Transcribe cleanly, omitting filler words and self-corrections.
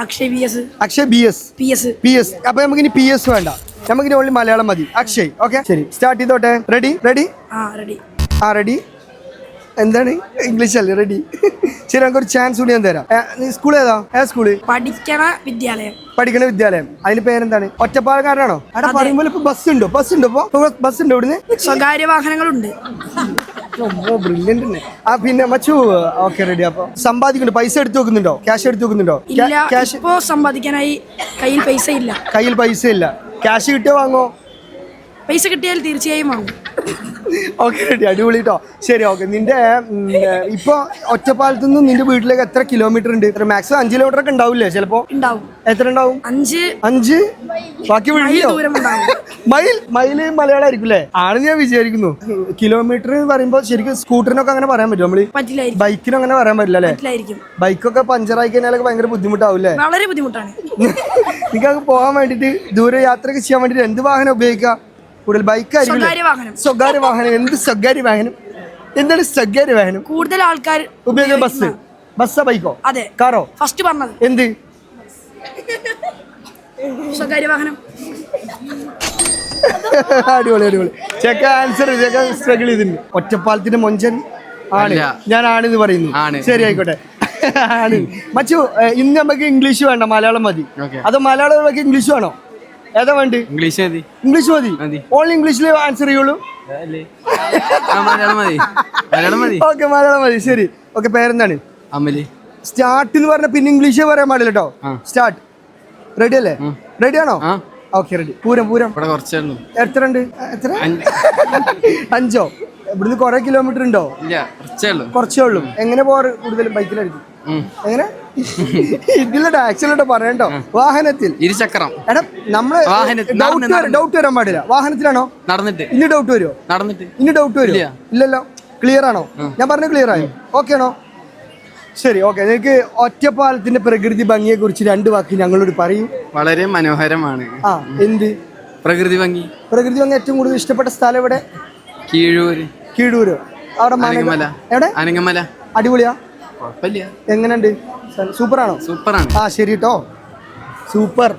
Akshay P S. അപ്പൊ നമുക്കിനി P S വേണ്ട, നമുക്കിനി ഓൺലി മലയാളം മതി. അക്ഷയ്. ഓക്കെ ശരി, സ്റ്റാർട്ട് ചെയ്തോട്ടെ. റെഡി? റെഡി. എന്താണ് ഇംഗ്ലീഷ് അല്ലേ? റെഡി. ശരി, നമുക്ക് ഒരു ചാൻസ് കൂടി ഞാൻ തരാം. സ്കൂൾ ഏതാ? സ്കൂള് പഠിക്കണ വിദ്യാലയം. അതിന്റെ പേരെന്താണ്? ഒറ്റപ്പാലക്കാരനാണോ? അവിടെ പറയുമ്പോൾ ഇപ്പൊ ബസ് ഉണ്ടോ? ഇപ്പൊ ബസ് ഉണ്ടോ ഇവിടുന്ന്? സ്വകാര്യ വാഹനങ്ങളുണ്ട്. ബ്രില്യന്റ്. പിന്നെ മച്ചു ഓക്കെ റെഡി. അപ്പൊ സമ്പാദിക്കുന്നുണ്ടോ? പൈസ എടുത്തു വെക്കുന്നുണ്ടോ? ക്യാഷ് എടുത്തു വെക്കുന്നുണ്ടോ? ക്യാഷ് ഇപ്പോ സമ്പാദിക്കാനായി കയ്യിൽ പൈസ ഇല്ല. ക്യാഷ് കിട്ടിയോ വാങ്ങോ? പൈസ കിട്ടിയാൽ തീർച്ചയായും വാങ്ങും. ഓക്കെ റെഡി, അടിപൊളി കേട്ടോ. ശരി, ഓക്കെ. നിന്റെ ഇപ്പൊ ഒറ്റപ്പാലത്ത് നിന്ന് നിന്റെ വീട്ടിലേക്ക് എത്ര കിലോമീറ്റർ ഉണ്ട്? മാക്സിമം 5 കിലോമീറ്റർ ഒക്കെ ഉണ്ടാവില്ലേ? ചിലപ്പോ എത്ര ഉണ്ടാവും? 5. ബാക്കി മൈല് മലയാളം ആയിരിക്കും അല്ലേ? ആണെന്ന് ഞാൻ വിചാരിക്കുന്നു. കിലോമീറ്റർ പറയുമ്പോ ശരിക്കും സ്കൂട്ടറിനൊക്കെ അങ്ങനെ പറയാൻ പറ്റും? നമ്മള് ബൈക്കിനും അങ്ങനെ പറയാൻ പറ്റില്ല അല്ലേ? ബൈക്കൊക്കെ പഞ്ചറായി കഴിഞ്ഞാലൊക്കെ ഭയങ്കര ബുദ്ധിമുട്ടാവില്ലേ? വളരെ ബുദ്ധിമുട്ടാണ്. നിങ്ങൾക്ക് പോകാൻ വേണ്ടിട്ട് ദൂരെ യാത്രയൊക്കെ ചെയ്യാൻ വേണ്ടിട്ട് എന്ത് വാഹനം ഉപയോഗിക്കാം? കൂടുതൽ ബൈക്കായിരിക്കും. സ്വകാര്യ വാഹനം. എന്ത് സ്വകാര്യ വാഹനം? എന്താണ് സ്വകാര്യ വാഹനം? കൂടുതൽ ആൾക്കാർ ഉപയോഗിക്കുന്ന ബസ്സാ ബൈക്കോ കാറോ? ഫസ്റ്റ് പറഞ്ഞത് എന്ത് സ്വകാര്യ വാഹനം. അടിപൊളി. ചെക്ക ആൻസർ സ്ട്രഗിൾ ചെയ്തിട്ടുണ്ട്. ഒറ്റപ്പാലത്തിന്റെ മൊഞ്ചൻ ആണ് ഞാൻ ആണെന്ന് പറയുന്നു. ശരി, ആയിക്കോട്ടെ. മച്ചു, ഇന്ന് നമുക്ക് ഇംഗ്ലീഷ് വേണ്ട, മലയാളം മതി. അതോ മലയാളം ഇംഗ്ലീഷ് വേണോ? ഏതാ വേണ്ട? ഇംഗ്ലീഷ് മതി. ഓൺലി ഇംഗ്ലീഷിൽ ആൻസർ ചെയ്യുള്ളൂ? ഓക്കെ, മലയാളം മതി. ശരി, ഓക്കെ. പേരെന്താണ്? സ്റ്റാർട്ട് എന്ന് പറഞ്ഞ പിന്നെ ഇംഗ്ലീഷേ പറയാൻ പാടില്ല കേട്ടോ. സ്റ്റാർട്ട്. റെഡി അല്ലേ? റെഡി ആണോ? Okay ready. പൂരം എത്ര ഉണ്ട്? 5. ഇവിടുന്ന് കൊറേ കിലോമീറ്റർ ഉണ്ടോ? കുറച്ചേ ഉള്ളൂ. എങ്ങനെ പോവാറ്? കൂടുതലും ബൈക്കിലായിരിക്കും. എങ്ങനെ? ഇതിലട്ടോ ആക്ച്വലിട്ടോ പറയണ്ടോ? വാഹനത്തിൽ. ഇരുചക്രം. എടാ, നമ്മള് ഡൗട്ട് വരാൻ പാടില്ല. വാഹനത്തിലാണോ? ഇനി ഡൗട്ട് വരുമോ? ഇനി ഡൗട്ട് വരുമോ? ഇല്ലല്ലോ. ക്ലിയർ ആണോ? ഞാൻ പറഞ്ഞ ക്ലിയർ ആയോ? ഓക്കെ ആണോ? ശരി, ഓക്കെ. നിങ്ങൾക്ക് ഒറ്റപ്പാലത്തിന്റെ പ്രകൃതി ഭംഗിയെ കുറിച്ച് 2 വാക്ക് ഞങ്ങളോട് പറയും. വളരെ മനോഹരമാണ്. എന്ത് പ്രകൃതി ഭംഗി ഏറ്റവും കൂടുതൽ ഇഷ്ടപ്പെട്ട സ്ഥലം എവിടെ? കീഴൂര്. അവിടെ അനങ്ങമല. അടിപൊളിയാ? എങ്ങനെയുണ്ട്? സൂപ്പറാണോ? സൂപ്പറാണ്. ശരി കേട്ടോ. സൂപ്പർ.